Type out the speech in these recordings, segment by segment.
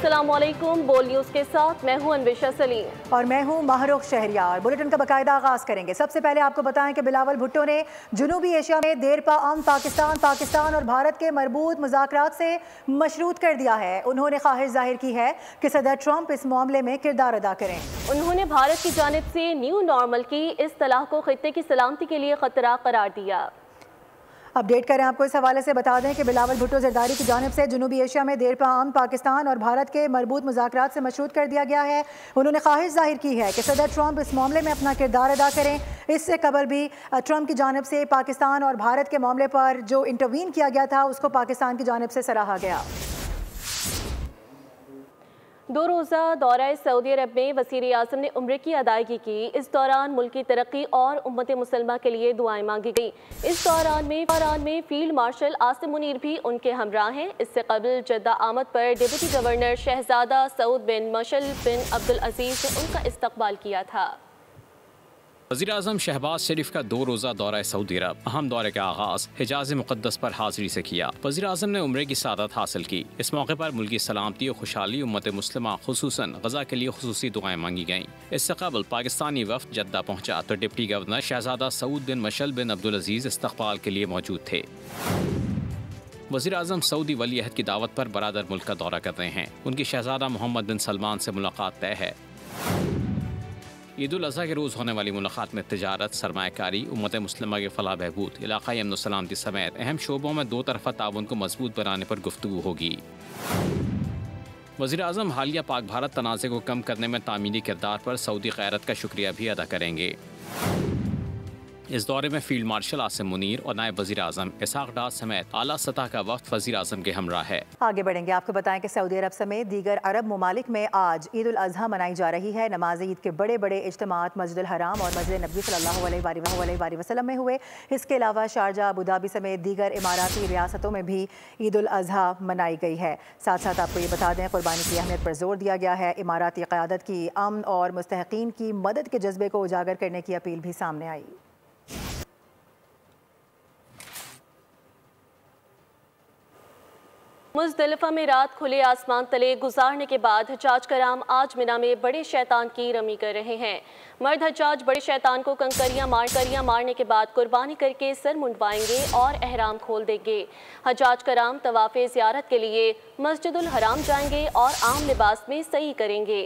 अस्सलामुअलैकुम। बोल न्यूज़ के साथ मैं हूं अन्वेशा सलीम और मैं हूं महरुख शहरियार। बुलेटिन का बाकायदा आगाज़ करेंगे। सबसे पहले आपको बताएं कि बिलावल भुट्टो ने जनूबी एशिया में देरपा अमन पाकिस्तान और भारत के मरबूत मुज़ाकरात से मशरूत कर दिया है। उन्होंने ख्वाहिश जाहिर की है कि सदर ट्रंप इस मामले में किरदार अदा करें। उन्होंने भारत की जानिब से न्यू नॉर्मल की इस्तिलाह को खित्ते की सलामती के लिए खतरा करार दिया। अपडेट करें आपको इस हवाले से बता दें कि बिलावल भुट्टो जरदारी की जानिब से जनूबी एशिया में देरपा अमन पाकिस्तान और भारत के मरबूत मुज़ाकरात से मशरूत कर दिया गया है। उन्होंने ख्वाहिश जाहिर की है कि सदर ट्रंप इस मामले में अपना किरदार अदा करें। इससे कबल भी ट्रंप की जानिब से पाकिस्तान और भारत के मामले पर जो इंटरवीन किया गया था उसको पाकिस्तान की जानिब से सराहा गया। 2 रोज़ा दौरा सऊदी अरब में वज़ीर आज़म ने उम्रे की अदायगी की। इस दौरान मुल्क की तरक्की और उम्मत मुसलमा के लिए दुआएं मांगी गई। इस दौरान में फील्ड मार्शल आसिम मुनीर भी उनके हमराह हैं। इससे कबल जद्दा आमद पर डिप्टी गवर्नर शहजादा सऊद बिन मशल बिन अब्दुल अजीज़ ने उनका इस्तकबाल किया था। वज़ीर-ए-आज़म शहबाज शरीफ का 2 रोज़ा दौरा सऊदी अरब अहम दौरे का आगाज़ हिजाज़ मुक़द्दस पर हाज़िरी से किया। वज़ीर-ए-आज़म ने उम्रे की सादत हासिल की। इस मौके पर मुल्की सलामती और खुशहाली उम्मत मुस्लिमा खुसूसन गज़ा के लिए खुसूसी दुआएं मांगी गईं। इससे कबल पाकिस्तानी वफ़द जद्दा पहुँचा तो डिप्टी गवर्नर शहजादा सऊद बिन मशल बिन अब्दुल अजीज़ इस्तक़बाल के लिए मौजूद थे। वज़ीर-ए-आज़म सऊदी वली अहद की दावत पर बरादर मुल्क का दौरा कर रहे हैं। उनकी शहजादा मोहम्मद बिन सलमान से मुलाकात तय है। ईद उल अज़हा के रोज़ होने वाली मुलाकात में तिजारत, सरमायाकारी, उम्मत मुस्लिमा के फलाह बहबूद, इलाक़ाई अमन सलामती समेत अहम शोबों में 2 तरफ़ा ताउन को मजबूत बनाने पर गुफ्तगू होगी। वज़ीर-ए-आज़म हालिया पाक भारत तनाज़े को कम करने में तामीनी किरदार पर सऊदी क़यादत का शुक्रिया भी अदा करेंगे। इस दौरे में फील्ड मार्शल आसिम मुनीर और नायब वज़ीर-ए-आज़म इसहाक़ डार समेत आला सतह का वफ़द वज़ीर-ए-आज़म के हमराह है। आगे बढ़ेंगे। आपको बताएं कि सऊदी अरब समेत दीगर अरब ममालिक में आज ईद उल अज़हा मनाई जा रही है। नमाज ईद के बड़े बड़े इज्तिमात मस्जिदुल हराम और मस्जिद नबी सल्लल्लाहु अलैहि वसल्लम में हुए। इसके अलावा शारजा, अबू धाबी समेत दीगर इमाराती रियासतों में भी ईद उल अज़हा मनाई गई है। साथ साथ आपको ये बता दें कुर्बानी की अहमियत पर जोर दिया गया है। इमाराती क़यादत की अमन और मुस्तहिक़ीन की मदद के जज्बे को उजागर करने की अपील भी सामने आई। मुज़दलिफ़ा में रात खुले आसमान तले गुजारने के बाद हज्जाज कराम आज मिना में बड़े शैतान की रमी कर रहे हैं। मर्द हज्जाज बड़े शैतान को कंकरियां मारने के बाद कुर्बानी करके सर मुंडवाएंगे और एहराम खोल देंगे। हज्जाज कराम तवाफ़े ज़ियारत के लिए मस्जिदुल हराम जाएंगे और आम लिबास में सई करेंगे।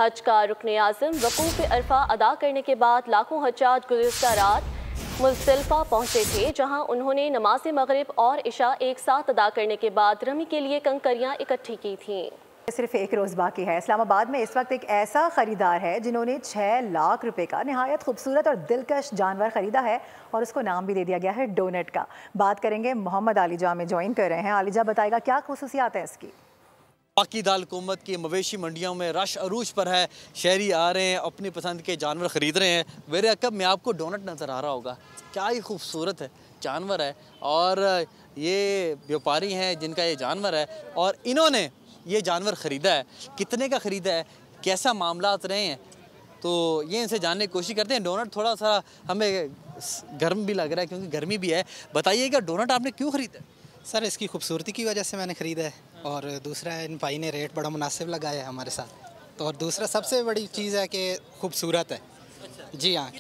हज का रुकन आज़म वक़ूफ़ अरफा अदा करने के बाद लाखों हज्जाज गुज़िश्ता रात मुज़दलिफ़ा पहुँचे थे, जहाँ उन्होंने नमाज मगरिब और इशा एक साथ अदा करने के बाद रमी के लिए कंकरियाँ इकट्ठी की थीं। सिर्फ एक रोज़ बाकी है। इस्लामाबाद में इस वक्त एक ऐसा ख़रीदार है जिन्होंने 6 लाख रुपए का नहायत खूबसूरत और दिलकश जानवर ख़रीदा है और उसको नाम भी दे दिया गया है डोनट का। बात करेंगे मोहम्मद आलिजा में ज्वाइन कर रहे हैं। आलिजा बताएगा क्या खुसूसियात है इसकी। पाकी दाल हुकूमत की मवेशी मंडियों में रश अरूज पर है। शहरी आ रहे हैं, अपनी पसंद के जानवर ख़रीद रहे हैं। मेरे अकब में आपको डोनट नज़र आ रहा होगा। क्या ही खूबसूरत है जानवर है और ये व्यापारी हैं जिनका ये जानवर है और इन्होंने ये जानवर ख़रीदा है। कितने का ख़रीदा है, कैसा मामलात रहे हैं, तो ये इनसे जानने की कोशिश करते हैं। डोनट थोड़ा सा हमें गर्म भी लग रहा है क्योंकि गर्मी भी है। बताइएगा डोनट आपने क्यों ख़रीदा? सर इसकी खूबसूरती की वजह से मैंने ख़रीदा है और दूसरा इन भाई ने रेट बड़ा मुनासिब लगाया है हमारे साथ। तो और दूसरा सबसे बड़ी चीज़ है कि खूबसूरत है। जी हाँ।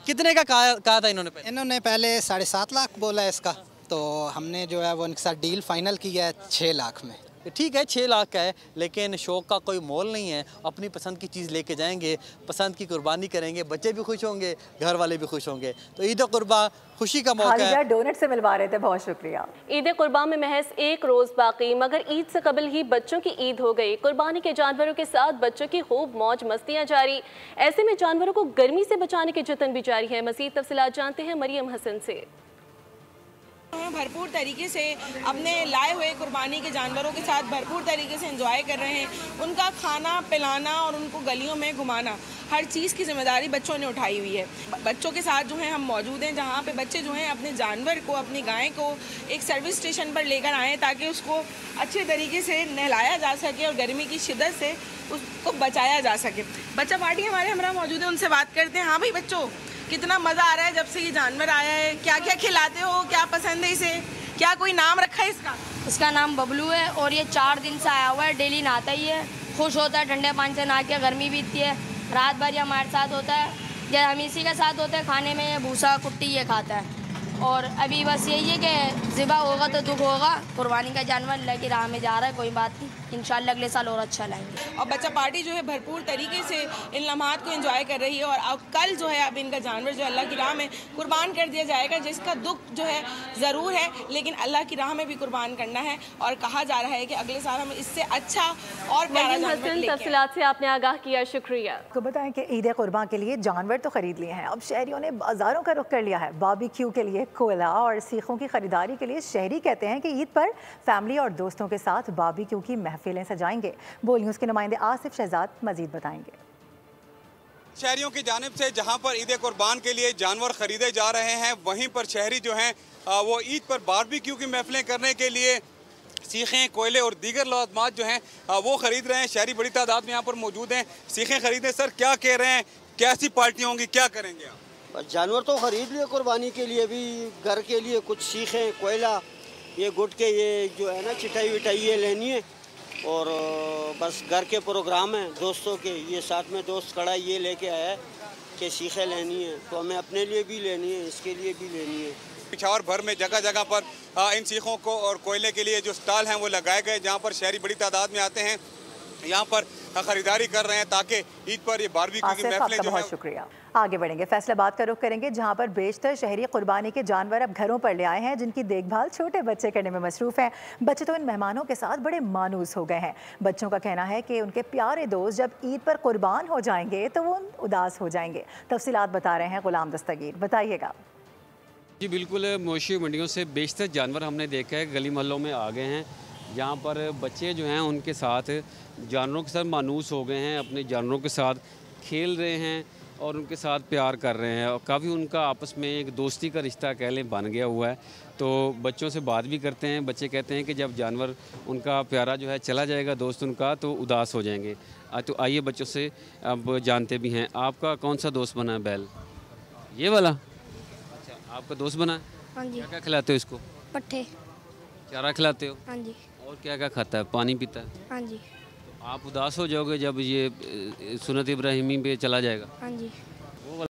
कितने का कहा था इन्होंने पहले 7.5 लाख बोला है इसका, तो हमने जो है वो उनके साथ डील फाइनल किया है 6 लाख में। ठीक है 6 लाख का है, लेकिन शौक़ का कोई मोल नहीं है। अपनी पसंद की चीज़ लेके जाएंगे, पसंद की कुर्बानी करेंगे, बच्चे भी खुश होंगे, घर वाले भी खुश होंगे। तो ईद कुर्बा खुशी का मौका है। डोनट से मिलवा रहे थे, बहुत शुक्रिया। ईद कुर्बा में महज एक रोज़ बाकी, मगर ईद से कबल ही बच्चों की ईद हो गई। कुर्बानी के जानवरों के साथ बच्चों की खूब मौज मस्तियाँ जारी। ऐसे में जानवरों को गर्मी से बचाने के जतन भी जारी है। मज़ीद तफसीलात जानते हैं मरियम हसन से। भरपूर तरीके से अपने लाए हुए कुर्बानी के जानवरों के साथ भरपूर तरीके से एंजॉय कर रहे हैं। उनका खाना पिलाना और उनको गलियों में घुमाना, हर चीज़ की जिम्मेदारी बच्चों ने उठाई हुई है। बच्चों के साथ जो है हम मौजूद हैं, जहाँ पे बच्चे जो हैं अपने जानवर को, अपनी गाय को एक सर्विस स्टेशन पर लेकर आएँ ताकि उसको अच्छे तरीके से नहलाया जा सके और गर्मी की शिद्दत से उसको बचाया जा सके। बच्चा पार्टी हमारे हमरा मौजूद है, उनसे बात करते हैं। हाँ भाई बच्चों, कितना मज़ा आ रहा है जब से ये जानवर आया है। क्या क्या खिलाते हो, क्या पसंद है इसे, क्या कोई नाम रखा है इसका? इसका नाम बबलू है और ये 4 दिन से आया हुआ है। डेली नहाता ही है, खुश होता है ठंडे पानी से नहा के। गर्मी भी इतनी है, रात भर ये हमारे साथ होता है। जब हम इसी के साथ होते हैं खाने में ये भूसा कुट्टी ये खाता है। और अभी बस यही है कि ज़िबा होगा तो दुख होगा। कुर्बानी का जानवर अल्लाह की राह में जा रहा है, कोई बात नहीं, इंशाल्लाह अगले साल और अच्छा लाएंगे। और बच्चा पार्टी जो है भरपूर तरीके से इन लम्हात को एंजॉय कर रही है। और अब कल जो है अब इनका जानवर जो अल्लाह की राह में कुर्बान कर दिया जाएगा, जिसका दुख जो है ज़रूर है, लेकिन अल्लाह की राह में भी कुर्बान करना है। और कहा जा रहा है कि अगले साल हम इससे अच्छा और प्यारा जानवर लेके आएं। तफसीलात से आपने आगाह किया, शुक्रिया। तो बताएं कि ईद कुर्बान के लिए जानवर तो खरीद लिए हैं, अब शहरियों ने बाजारों का रुख कर लिया है। बारबेक्यू के लिए कोयला और सीखों की खरीदारी के लिए शहरी कहते हैं कि ईद पर फैमिली और दोस्तों के साथ बारबेक्यू की महफिलें सजाएंगे। बोल न्यूज़ के नुमाइंदे आसिफ शहजाद मजीद बताएंगे। शहरियों की जानिब से जहां पर ईद कुर्बान के लिए जानवर खरीदे जा रहे हैं, वहीं पर शहरी जो हैं वो ईद पर बारबेक्यू की महफिलें करने के लिए सीखें, कोयले और दीगर लवाजमात जो हैं वो खरीद रहे हैं। शहरी बड़ी तादाद में यहाँ पर मौजूद हैं, सीखें खरीदें। सर क्या कह रहे हैं, कैसी पार्टियाँ होंगी, क्या करेंगे आप? जानवर तो ख़रीद लिए कुर्बानी के लिए भी, घर के लिए कुछ सीखें, कोयला, ये गुटके, ये जो है ना चिटाई विटाई ये लेनी है। और बस घर के प्रोग्राम हैं दोस्तों के, ये साथ में दोस्त कड़ा ये लेके आया है कि सीखें लेनी है, तो हमें अपने लिए भी लेनी है, इसके लिए भी लेनी है। पिछावर भर में जगह जगह पर इन सीखों को और कोयले के लिए जो स्टॉल हैं वो लगाए गए, जहाँ पर शहरी बड़ी तादाद में आते हैं, यहाँ पर खरीदारी कर रहे हैं ताकि ईद पर ये बारबेक्यू की महफिलें जो है। बहुत शुक्रिया। आगे बढ़ेंगे, फैसलाबाद का रुख करेंगे, जहां पर बेशतर शहरी कुर्बानी के जानवर अब घरों पर ले आए हैं, जिनकी देखभाल छोटे बच्चे करने में मसरूफ़ हैं। बच्चे तो इन मेहमानों के साथ बड़े मानूस हो गए हैं। बच्चों का कहना है कि उनके प्यारे दोस्त जब ईद पर कुर्बान हो जाएंगे तो वो उदास हो जाएंगे। तफसीलात बता रहे हैं गुलाम दस्तगीर, बताइएगा। जी बिल्कुल, मवेशी मंडियों से बेशतर जानवर हमने देखा है गली मोहल्लों में आ गए हैं, जहाँ पर बच्चे जो हैं उनके साथ जानवरों के साथ मानूस हो गए हैं, अपने जानवरों के साथ खेल रहे हैं और उनके साथ प्यार कर रहे हैं। और काफ़ी उनका आपस में एक दोस्ती का रिश्ता कह लें बन गया हुआ है। तो बच्चों से बात भी करते हैं, बच्चे कहते हैं कि जब जानवर उनका प्यारा जो है चला जाएगा दोस्त उनका, तो उदास हो जाएंगे। तो आइए बच्चों से अब जानते भी हैं, आपका कौन सा दोस्त बना है? बैल, ये वाला? अच्छा, आपका दोस्त बना है? हाँ जी। क्या क्या खिलाते हो इसको? पट्ठे, चारा खिलाते हो? हाँ जी। और क्या क्या खाता है? पानी पीता है? हाँ जी। आप उदास हो जाओगे जब ये सुन्नत इब्राहिमी पे चला जाएगा? हाँ जी।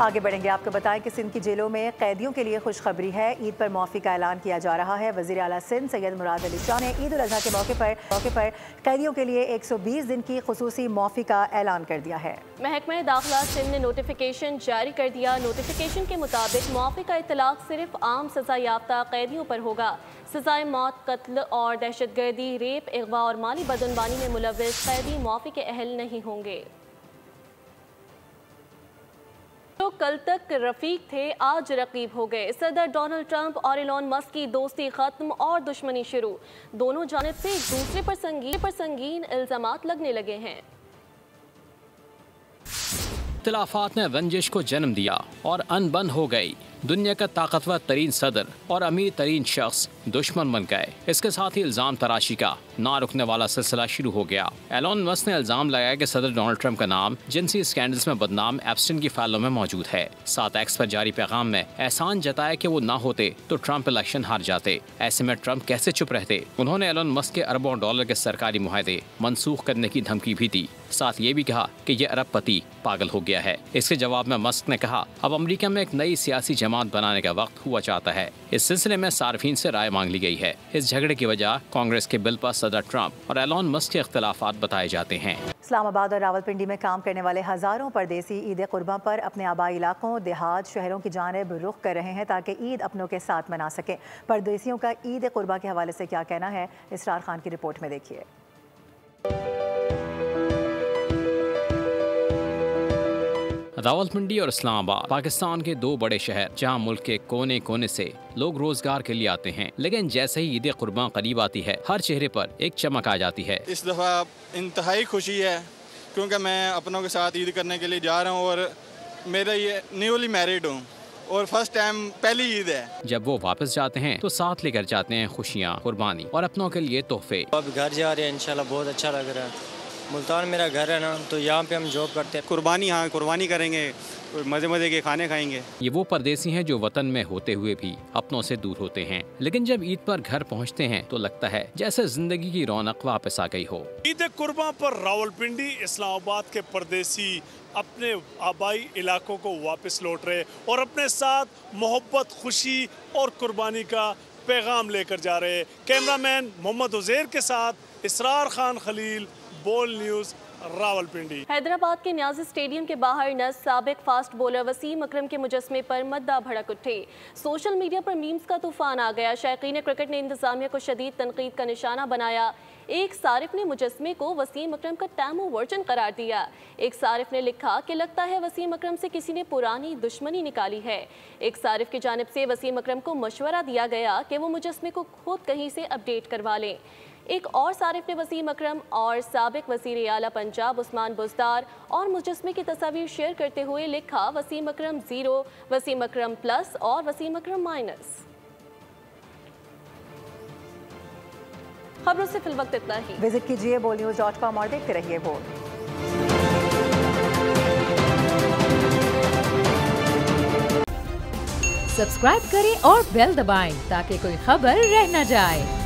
आगे बढ़ेंगे, आपको बताएं कि सिंध की जेलों में कैदियों के लिए खुशखबरी है। ईद पर मौफ़ी का ऐलान किया जा रहा है। वज़ीर आला सिंध सैयद मुराद अली शाह ने ईद उल अज़हा के मौके पर कैदियों के लिए 120 दिन की खुसूसी मौफ़ी का ऐलान कर दिया है। महकमा दाखिला सिंध ने नोटिफिकेशन जारी कर दिया। नोटिफिकेशन के मुताबिक मौफ़ी का इतलाक़ सिर्फ आम सज़ा याफ्ता कैदियों पर होगा। सज़ाए मौत, कत्ल और दहशतगर्दी, रेप, अगवा और माली बदनबानी में मुलव्वस कैदी मौफ़ी के अहल नहीं होंगे। जो कल तक रफीक थे आज रकीब हो गए। सदर डोनाल्ड ट्रंप और एलोन मस्क की दोस्ती खत्म और दुश्मनी शुरू। दोनों जानिब से एक दूसरे पर संगीन इल्जामात लगने लगे हैं। इख्तिलाफात ने रंजिश को जन्म दिया और अनबन हो गई। दुनिया का ताकतवर तरीन सदर और अमीर तरीन शख्स दुश्मन बन गए। इसके साथ ही इल्ज़ाम तराशी का ना रुकने वाला सिलसिला शुरू हो गया। एलोन मस्क ने इल्ज़ाम लगाया कि सदर डोनाल्ड ट्रंप का नाम जिनसी स्कैंडल्स में बदनाम एप्स्टीन की फाइलों में मौजूद है। साथ एक्स पर जारी पैगाम में एहसान जताया कि वो ना होते तो ट्रंप इलेक्शन हार जाते। ऐसे में ट्रंप कैसे चुप रहते। उन्होंने एलोन मस्क के अरबों डॉलर के सरकारी मुआहदे मनसूख करने की धमकी भी दी। साथ ये भी कहा कि ये अरबपति पागल हो गया है। इसके जवाब में मस्क ने कहा अब अमेरिका में एक नई सियासी जमात बनाने का वक्त हुआ चाहता है। इस सिलसिले में सार्फिन से राय मांग ली गई है। इस झगड़े की वजह कांग्रेस के बिल पर सदर ट्रंप और एलोन मस्क के इख्तिलाफात बताए जाते हैं। इस्लामाबाद और रावलपिंडी में काम करने वाले हज़ारों परदेसी ईद कुर्बान पर अपने आबाई इलाकों, देहात, शहरों की जानिब रुख कर रहे हैं ताकि ईद अपनों के साथ मना सकें। परदेसियों का ईद कुर्बान के हवाले से क्या कहना है, इसरार खान की रिपोर्ट में देखिए। रावलपिंडी और इस्लामाबाद पाकिस्तान के दो बड़े शहर जहां मुल्क के कोने कोने से लोग रोजगार के लिए आते हैं। लेकिन जैसे ही ईद कुर्बान करीब आती है हर चेहरे पर एक चमक आ जाती है। इस दफ़ा इंतहाई खुशी है क्योंकि मैं अपनों के साथ ईद करने के लिए जा रहा हूँ और मेरा ये न्यूली मैरिड हूँ और फर्स्ट टाइम पहली ईद है। जब वो वापस जाते हैं तो साथ लेकर जाते हैं खुशियाँ, कुर्बानी और अपनों के लिए तोहफे। अब घर जा रहे हैं, इंशाल्लाह बहुत अच्छा लग रहा है। मुल्तान मेरा घर है ना, तो यहाँ पे हम जॉब करते हैं। कुर्बानी, हाँ कुर्बानी करेंगे, मज़े के खाने खाएंगे। ये वो परदेसी हैं जो वतन में होते हुए भी अपनों से दूर होते हैं, लेकिन जब ईद पर घर पहुँचते हैं तो लगता है जैसे जिंदगी की रौनक वापस आ गई हो। ईद कुर्बान पर रावलपिंडी इस्लामाबाद के परदेसी अपने आबाई इलाकों को वापस लौट रहे और अपने साथ मोहब्बत, खुशी और कुर्बानी का पैगाम लेकर जा रहे। कैमरामैन मोहम्मद उज़ैर के साथ इसरार खान खलील, बोल न्यूज़, रावलपिंडी। हैदराबाद के न्याज़ी स्टेडियम के बाहर नज़ साबिक फास्ट बॉलर वसीम अकरम के मुजस्मे पर मद्दा भड़क उठे। सोशल मीडिया पर मीम्स का तूफान आ गया। शायकीन क्रिकेट ने इंतजामिया को शदीद तनकीद का निशाना बनाया। एक सारिफ ने मुजस्मे को वसीम अकरम का टैमो वर्जन करार दिया। एक सारिफ ने लिखा कि लगता है वसीम अकरम से किसी ने पुरानी दुश्मनी निकाली है। एक सारिफ की जानिब से वसीम अकरम को मशवरा दिया गया कि वो मुजस्मे को खुद कहीं से अपडेट करवा लें। एक और सारिफ ने वसीम अकरम और साबिक वज़ीर आला पंजाब उस्मान बुज़दार और मुजस्मे की तस्वीर शेयर करते हुए लिखा, वसीम अकरम 0, वसीम अकरम प्लस और वसीम अकरम माइनस। खबरों से फिलवक्त इतना ही। विजिट कीजिए bolnews.com और देखते रहिए बोल। सब्सक्राइब करें और बेल दबाएं ताकि कोई खबर रह न जाए।